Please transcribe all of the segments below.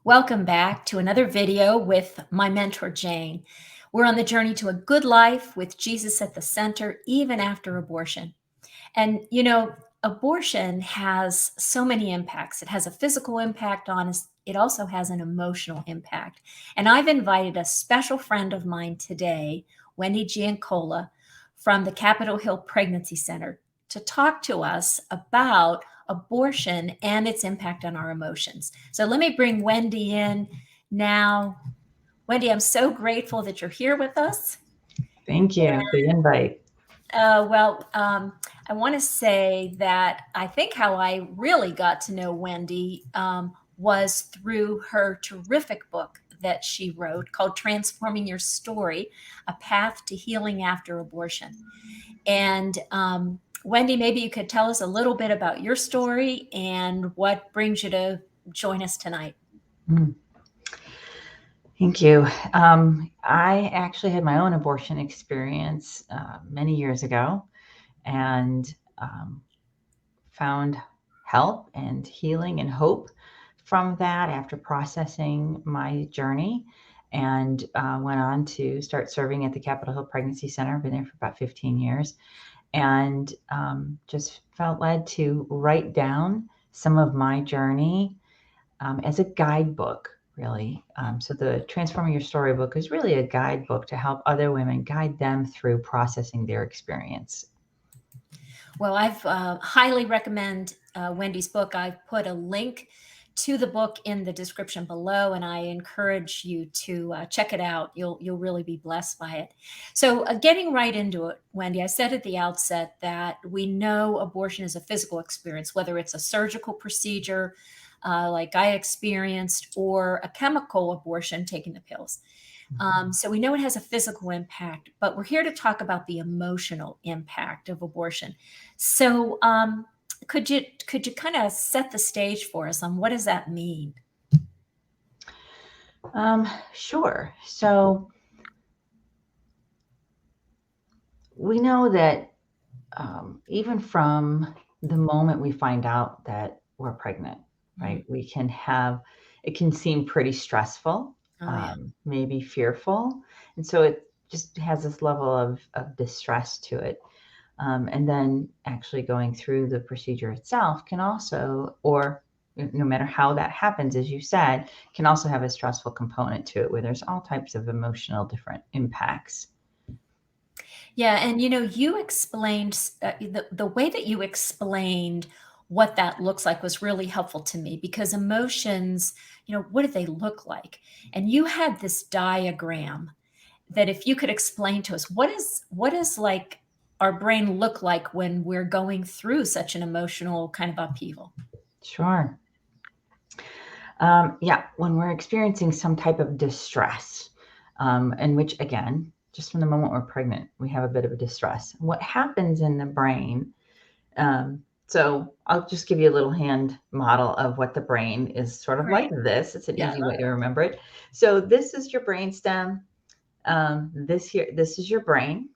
Welcome back to another video with my mentor, Jane. We're on the journey to a good life with Jesus at the center, even after abortion. And, abortion has so many impacts. It has a physical impact on us, it also has an emotional impact. And I've invited a special friend of mine today, Wendy Giancola, from the Capitol Hill Pregnancy Center, to talk to us about abortion and its impact on our emotions. So let me bring Wendy in now. Wendy, I'm so grateful that you're here with us. Thank you for the invite. I want to say that I think how I really got to know Wendy was through her terrific book that she wrote called Transforming Your Story, A Path to Healing After Abortion. And Wendy, maybe you could tell us a little bit about your story and what brings you to join us tonight. Thank you. I actually had my own abortion experience many years ago and found help and healing and hope from that after processing my journey, and went on to start serving at the Capitol Hill Pregnancy Center. I've been there for about 15 years, and just felt led to write down some of my journey as a guidebook, really. So the Transforming Your Story book is really a guidebook to help other women, guide them through processing their experience. Well, I've highly recommend Wendy's book. I've put a link to the book in the description below, and I encourage you to check it out. You'll really be blessed by it. So getting right into it, Wendy, I said at the outset that we know abortion is a physical experience, whether it's a surgical procedure like I experienced, or a chemical abortion, taking the pills. So we know it has a physical impact, but we're here to talk about the emotional impact of abortion. So could you kind of set the stage for us on what does that mean? Sure. So we know that even from the moment we find out that we're pregnant, right, it can seem pretty stressful, maybe fearful. And so it just has this level of distress to it. And then actually going through the procedure itself can also, or no matter how that happens, as you said, can also have a stressful component to it, where there's all types of emotional different impacts. Yeah, and you explained the way that you explained what that looks like was really helpful to me, because emotions, what do they look like? And you had this diagram that, if you could explain to us, what is like our brain look like when we're going through such an emotional kind of upheaval? Sure. Yeah, when we're experiencing some type of distress, in which, again, just from the moment we're pregnant, we have a bit of a distress. What happens in the brain? So I'll just give you a little hand model of what the brain is sort of like this. It's an easy way to remember it. So this is your brain stem. This is your brain.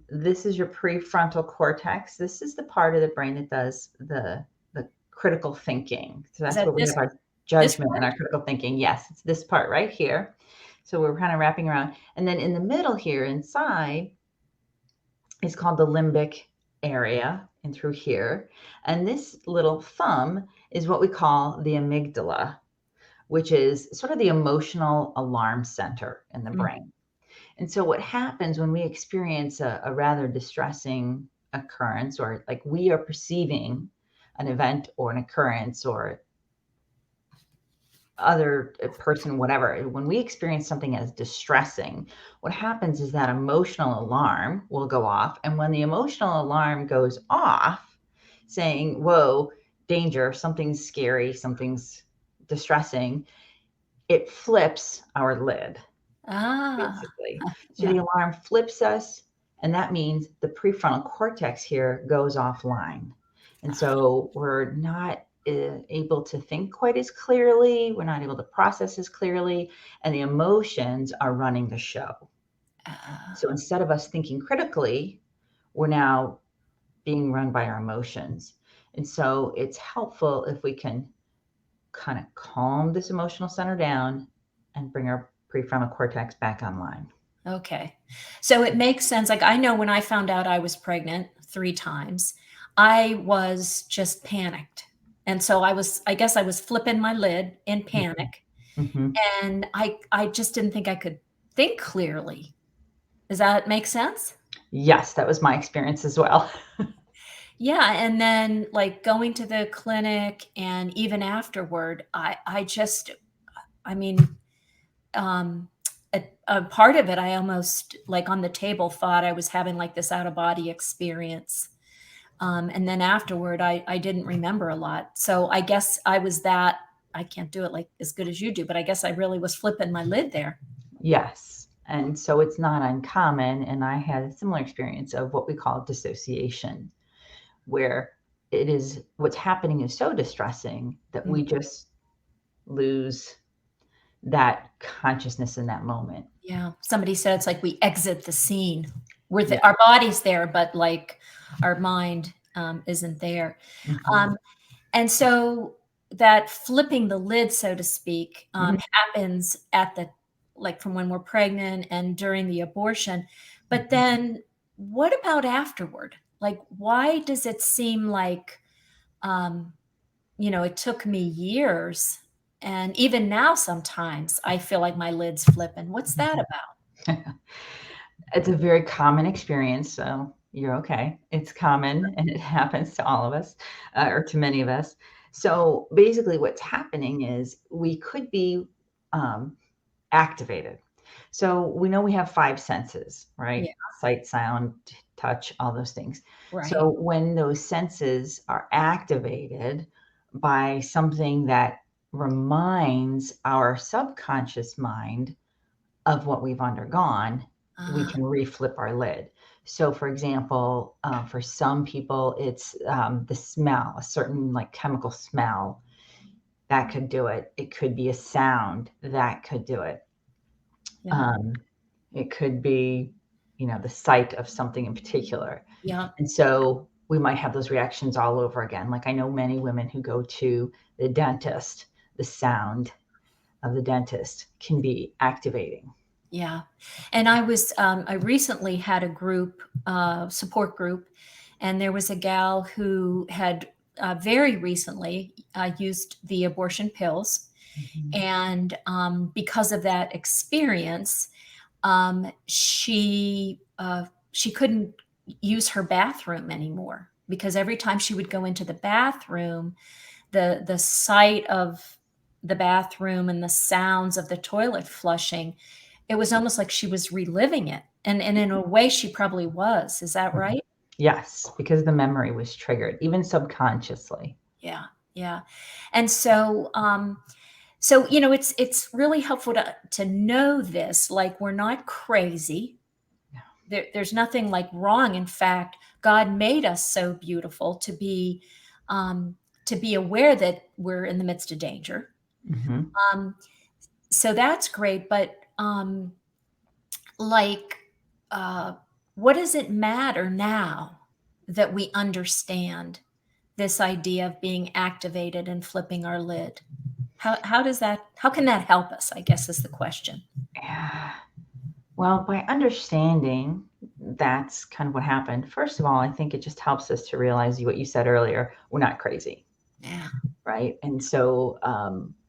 This is your prefrontal cortex. This is the part of the brain that does the critical thinking. So that's where we have our judgment and our critical thinking. Yes, it's this part right here. So we're kind of wrapping around. And then in the middle here inside is called the limbic area, and through here. And this little thumb is what we call the amygdala, which is sort of the emotional alarm center in the brain. And so what happens when we experience a rather distressing occurrence, or like we are perceiving an event or an occurrence or other person, whatever, when we experience something as distressing, what happens is that emotional alarm will go off. And when the emotional alarm goes off, saying, whoa, danger, something's scary, something's distressing, it flips our lid. Basically. So the alarm flips us, and that means the prefrontal cortex here goes offline. And so we're not able to think quite as clearly. We're not able to process as clearly, and the emotions are running the show. So instead of us thinking critically, we're now being run by our emotions. And so it's helpful if we can kind of calm this emotional center down and bring our prefrontal cortex back online. Okay. So it makes sense. Like I know when I found out I was pregnant 3 times, I was just panicked. And so I guess I was flipping my lid in panic. Mm-hmm. And I just didn't think I could think clearly. Does that make sense? Yes, that was my experience as well. Yeah, and then, like, going to the clinic and even afterward, I just I mean, um, a part of it, I almost, like, on the table, thought I was having, like, this out-of-body experience, and then afterward, I didn't remember a lot, so I guess I was that I can't do it, like, as good as you do, but I guess I really was flipping my lid there. Yes. And so it's not uncommon. And I had a similar experience of what we call dissociation, where it is what's happening is so distressing that Mm. we just lose that consciousness in that moment. Yeah, somebody said it's like we exit the scene. Yeah. Our body's there, but, like, our mind, isn't there. Mhm. Um, and so that flipping the lid, so to speak, Mhm. happens at the like, from when we're pregnant and during the abortion, but Mhm. then what about afterward? Like, why does it seem like, um, it took me years, and even now sometimes I feel like my lid's flipping. What's that Mhm. about? It's a very common experience, so you're okay. It's common and it happens to all of us, or to many of us. So basically, what's happening is we could be um, activated. So we know we have five senses, Yeah, right? Sight, sound, touch, all those things. right. So when those senses are activated by something that reminds our subconscious mind of what we've undergone, we Ah, can reflip our lid. So, for example, for some people, it's the smell, a certain like chemical smell that could do it. It could be a sound that could do it. yeah, Um, it could be, the sight of something in particular. yeah, And so we might have those reactions all over again. Like I know many women who go to the dentist, the sound of the dentist can be activating. yeah. And I recently had a group, support group, and there was a gal who had very recently used the abortion pills. Mhm. And because of that experience, she couldn't use her bathroom anymore because every time she would go into the bathroom, the sight of the bathroom and the sounds of the toilet flushing, it was almost like she was reliving it, and in a way, she probably was. Is that Mhm. right? Yes, because the memory was triggered, even subconsciously. Yeah, yeah. And so, it's really helpful to know this, like, we're not crazy. Yeah. There's nothing, like, wrong. In fact, God made us so beautiful to be aware that we're in the midst of danger. Mhm. Um, so that's great, but, like, uh, what does it matter now that we understand this idea of being activated and flipping our lid? How can that help us, I guess is the question. Yeah. Well, by understanding that's kind of what happened, first of all, I think it just helps us to realize what you said earlier, we're not crazy, Yeah, right? And so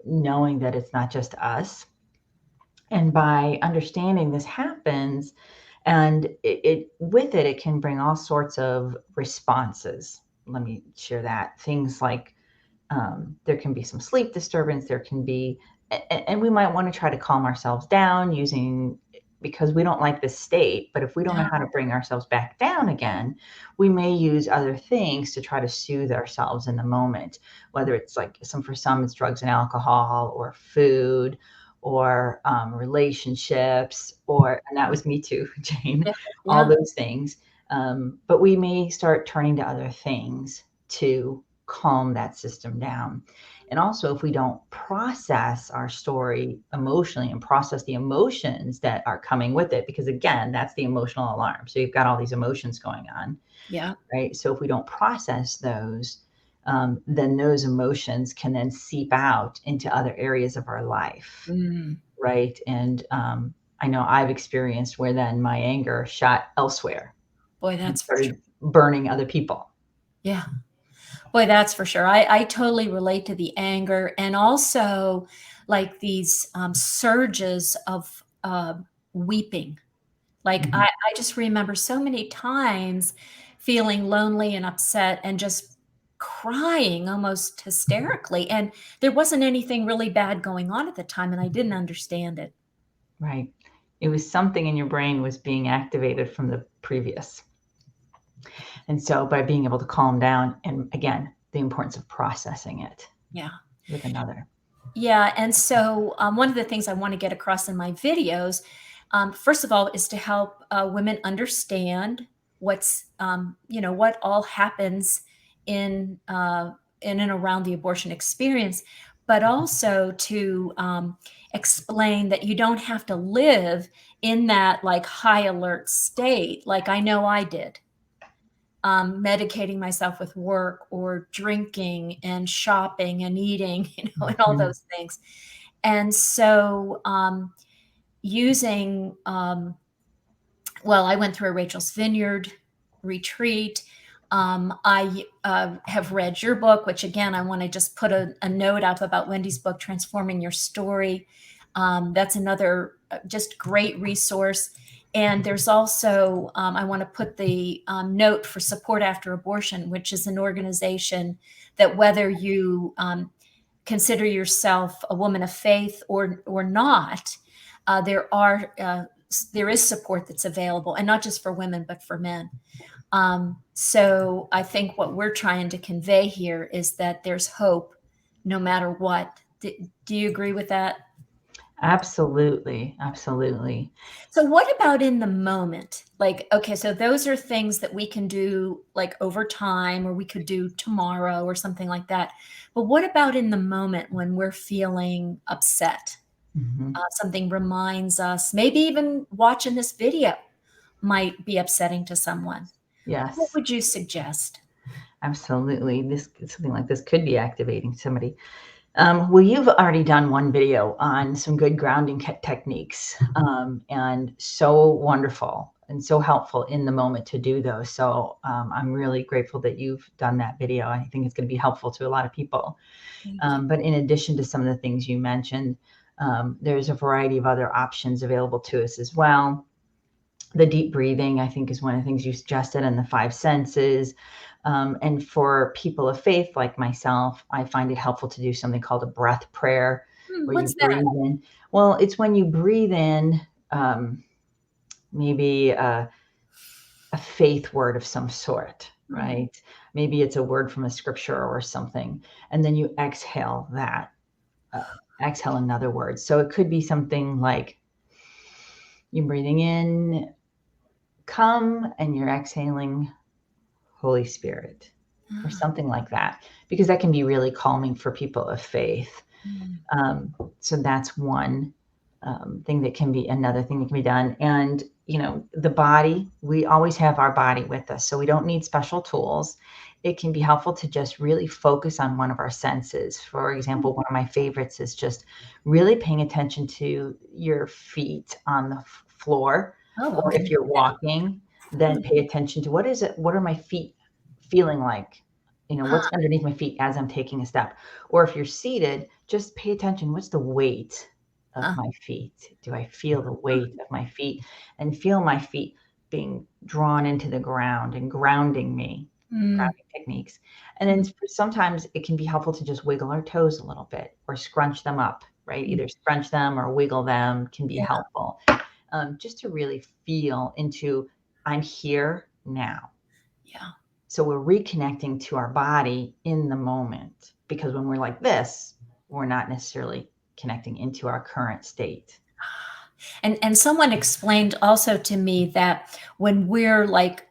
knowing that it's not just us, and by understanding this happens, and it with it, it can bring all sorts of responses. Let me share that. Things like there can be some sleep disturbance. There can be, and we might want to try to calm ourselves down using, because we don't like this state. But if we don't know yeah, how to bring ourselves back down again, we may use other things to try to soothe ourselves in the moment. Whether it's like for some, it's drugs and alcohol, or food, or relationships, and that was me too, Jane. yeah, All yeah, those things. But we may start turning to other things to calm that system down. And also, if we don't process our story emotionally and process the emotions that are coming with it, because again, that's the emotional alarm. So you've got all these emotions going on, yeah, right? So if we don't process those, then those emotions can then seep out into other areas of our life, Mm. right? And I know I've experienced where then my anger shot elsewhere Boy, and that's for sure. started burning other people. Yeah. Boy, that's for sure. I totally relate to the anger, and also like these surges of weeping. Like Mhm. I just remember so many times feeling lonely and upset and just crying almost hysterically. And there wasn't anything really bad going on at the time, and I didn't understand it. Right. It was something in your brain was being activated from the previous. And so by being able to calm down, and again, the importance of processing it Yeah. with another. Yeah, and so one of the things I want to get across in my videos, first of all, is to help women understand what all happens in uh, in and around the abortion experience, but also to explain that you don't have to live in that like high alert state, like I know I did, medicating myself with work or drinking and shopping and eating, and all Mhm. those things. And so, using, well, I went through a Rachel's Vineyard retreat. I have read your book, which again, I want to just put a note up about Wendy's book, Transforming Your Story. That's another just great resource. And there's also, I want to put the note for Support After Abortion, which is an organization that whether you consider yourself a woman of faith or not, uh, there are uh, there is support that's available, and not just for women but for men. So I think what we're trying to convey here is that there's hope no matter what. Do you agree with that? Absolutely. Absolutely. So what about in the moment? Like, okay, so those are things that we can do like over time, or we could do tomorrow or something like that. But what about in the moment when we're feeling upset? Mhm. Something reminds us, maybe even watching this video might be upsetting to someone. What Yes, would you suggest? absolutely. This something like this could be activating somebody. Well, you've already done one video on some good grounding techniques, and so wonderful and so helpful in the moment to do those. So I'm really grateful that you've done that video. I think it's going to be helpful to a lot of people. Thank you. But in addition to some of the things you mentioned, there's a variety of other options available to us as well. The deep breathing, I think, is one of the things you suggested, and the five senses. And for people of faith like myself, I find it helpful to do something called a breath prayer, where you What's that? breathe in. Well, it's when you breathe in, maybe a faith word of some sort, Hmm. right? Maybe it's a word from a scripture or something. And then you exhale that, uh, exhale another word. So it could be something like you're breathing in, come, and you're exhaling, Holy Spirit, or Ah, something like that, because that can be really calming for people of faith. mm, So that's one thing that can be another thing that can be done. And, the body, we always have our body with us. So we don't need special tools. It can be helpful to just really focus on one of our senses. For example, one of my favorites is just really paying attention to your feet on the floor, oh, or okay. if you're walking, then pay attention to what is it? What are my feet feeling like? What's Huh, underneath my feet as I'm taking a step? Or if you're seated, just pay attention. What's the weight of huh, my feet? Do I feel the weight of my feet, and feel my feet being drawn into the ground and grounding me? mm, Grounding techniques. And then mm, sometimes it can be helpful to just wiggle our toes a little bit or scrunch them up, right? mm, Either scrunch them or wiggle them can be yeah, helpful, just to really feel into, I'm here now. yeah. So we're reconnecting to our body in the moment, because when we're like this, we're not necessarily connecting into our current state. And someone explained also to me that when we're like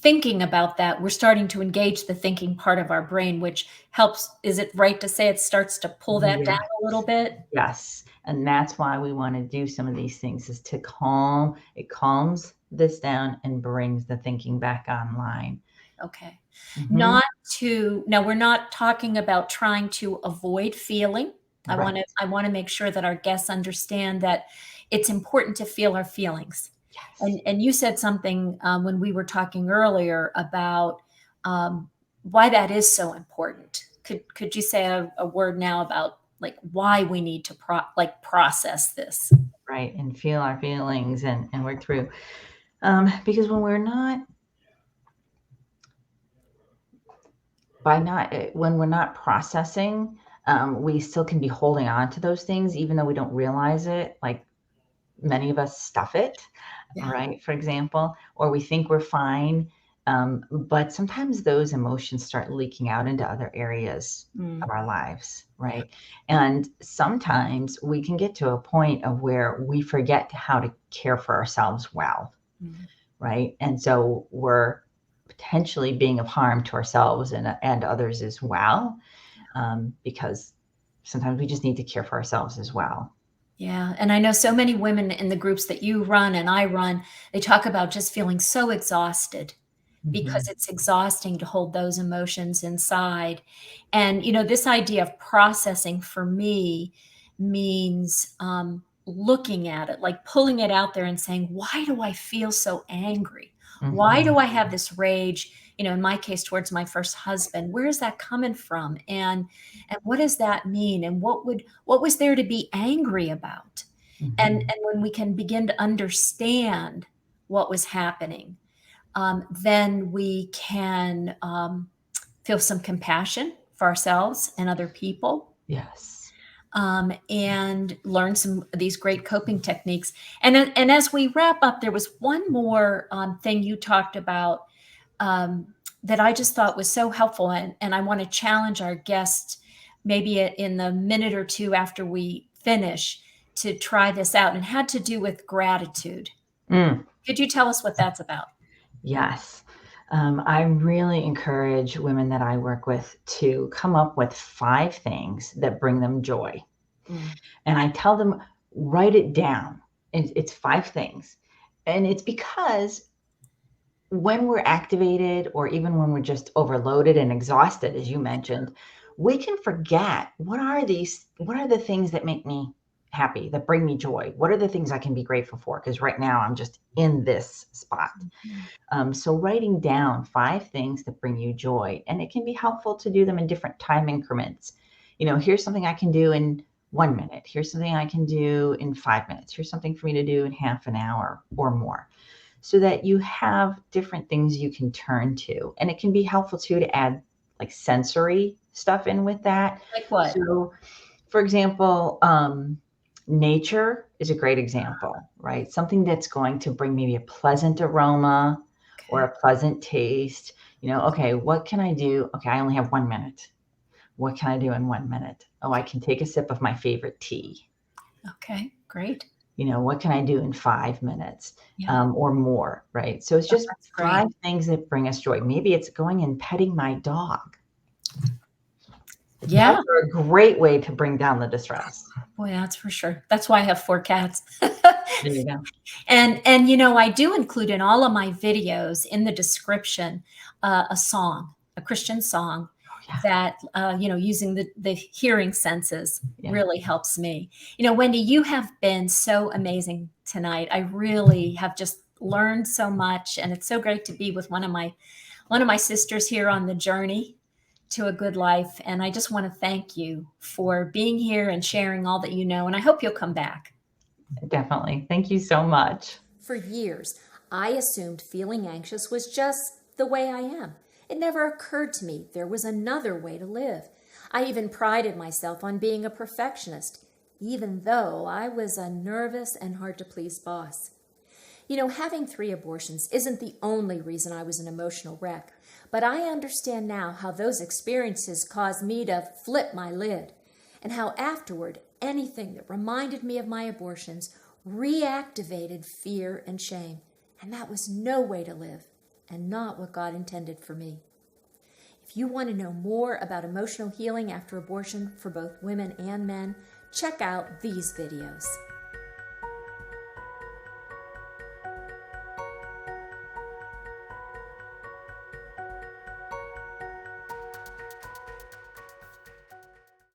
thinking about that, we're starting to engage the thinking part of our brain, which helps. Is it right to say it starts to pull that down Yes. a little bit? Yes. And that's why we want to do some of these things, is to calms this down and brings the thinking back online. Okay. Not Mhm. now we're not talking about trying to avoid feeling. Right. I want to make sure that our guests understand that it's important to feel our feelings. Yes. And you said something when we were talking earlier about why that is so important. Could you say a word now about like why we need to process this? Right. And feel our feelings and work through. Because when we're not, when we're not processing, we still can be holding on to those things, even though we don't realize it. Like many of us stuff it, Yeah. right? For example, or we think we're fine. But sometimes those emotions start leaking out into other areas Mm, of our lives, right? And sometimes we can get to a point of where we forget how to care for ourselves well, mm. right? And so we're potentially being of harm to ourselves and others as well, because sometimes we just need to care for ourselves as well. Yeah, and I know so many women in the groups that you run and I run, they talk about just feeling so exhausted because Mhm. it's exhausting to hold those emotions inside. And, you know, this idea of processing for me means looking at it, like pulling it out there and saying, why do I feel so angry? Why Mhm. do I have this rage? You know, in my case, towards my first husband, where is that coming from? And what does that mean? And what was there to be angry about? Mhm. And when we can begin to understand what was happening, then we can feel some compassion for ourselves and other people, Yes. and learn some of these great coping techniques. And as we wrap up, there was one more thing you talked about um, that I just thought was so helpful, and I want to challenge our guests, maybe in the minute or two after we finish, to try this out, and it had to do with gratitude. Mm, Could you tell us what that's about? yes. I really encourage women that I work with to come up with 5 things that bring them joy. Mm, And I tell them, write it down. It's 5 things. And it's because when we're activated or even when we're just overloaded and exhausted, as you mentioned, we can forget what are the things that make me happy, that bring me joy? What are the things I can be grateful for? Because right now I'm just in this spot. mhm. So writing down 5 things that bring you joy, and it can be helpful to do them in different time increments. Here's something I can do in 1 minute. Here's something I can do in 5 minutes. Here's something for me to do in half an hour or more, so that you have different things you can turn to. And it can be helpful too to add like sensory stuff in with that. Like what? So for example, nature is a great example, right? Something that's going to bring maybe a pleasant aroma or Okay. a pleasant taste. Okay, what can I do? Okay, I only have 1 minute. What can I do in 1 minute? Oh, I can take a sip of my favorite tea. Okay. Great. What can I do in 5 minutes, Yeah. or more, right? So it's Oh, just that's great. 5 things that bring us joy. Maybe it's going and petting my dog. Yeah. Dogs are a great way to bring down the distress. Boy, that's for sure. That's why I have 4 cats. There you go. And you know, I do include in all of my videos in the description a song, a Christian song Oh, yeah. that you know, using the hearing senses Yeah. really helps me. You know, Wendy, you have been so amazing tonight. I really have just learned so much, and it's so great to be with one of my sisters here on the journey to a good life. And I just want to thank you for being here and sharing all that you know. And I hope you'll come back. Definitely. Thank you so much. For years, I assumed feeling anxious was just the way I am. It never occurred to me there was another way to live. I even prided myself on being a perfectionist, even though I was a nervous and hard to please boss. You know, having 3 abortions isn't the only reason I was an emotional wreck, but I understand now how those experiences caused me to flip my lid, and how afterward, anything that reminded me of my abortions reactivated fear and shame. And that was no way to live, and not what God intended for me. If you want to know more about emotional healing after abortion for both women and men, check out these videos.